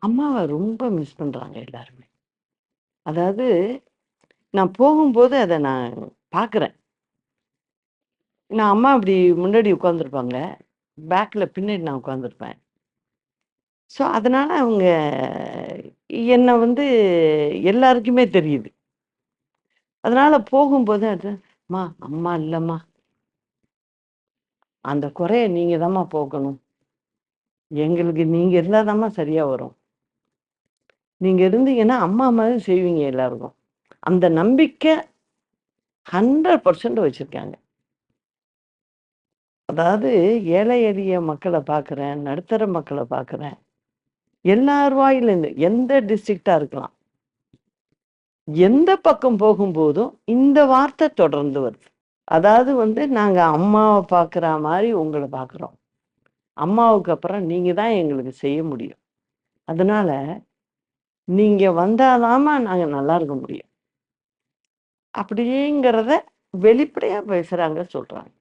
அம்மாவ ரொம்ப மிஸ் பண்றாங்க எல்லாருமே. அதாவது நான் போகும்போது அத நான் பார்க்குறேன். நான் அம்மா அப்படி முன்னாடி உட்காந்துருப்பாங்க. பேக்ல பின்னாடி நான் உட்காந்துருப்பேன். ஸோ, அதனால அவங்க என்ன வந்து எல்லாருக்குமே தெரியுது. அதனால போகும்போது அது, "அம்மா, அம்மா இல்லம்மா. அந்த குறைய நீங்க தாம்மா போக்கணும். எங்களுக்கு நீங்க இருந்தா தாம்மா சரியா வரும். நீங்க இருந்தீங்கன்னா, அம்மா மாரி செய்வீங்க எல்லாருக்கும்." அந்த நம்பிக்கை 100% வச்சிருக்காங்க. அதாவது ஏழை எளிய மக்கள பார்க்குறேன், நடுத்தர மக்கள பார்க்குறேன். எல்லார் வாயிலேருந்து எந்த டிஸ்ட்ரிக்ட்டா இருக்கலாம். எந்த பக்கம் போகும்போதும் இந்த வார்த்தை தொடர்ந்து வருது. அதாவது வந்து நாங்க அம்மாவ பார்க்குறா மாரி உங்கள பார்க்குறோம். அம்மாவுக்கு அப்புறம் நீங்க தான் எங்களுக்கு செய்ய முடியும். அதனால நீங்க வந்தா தாம்மா நாங்க நல்லா இருக்க முடியும். அப்படிங்கிறத வெளிப்படையா பேசுறாங்க, சொல்றாங்க.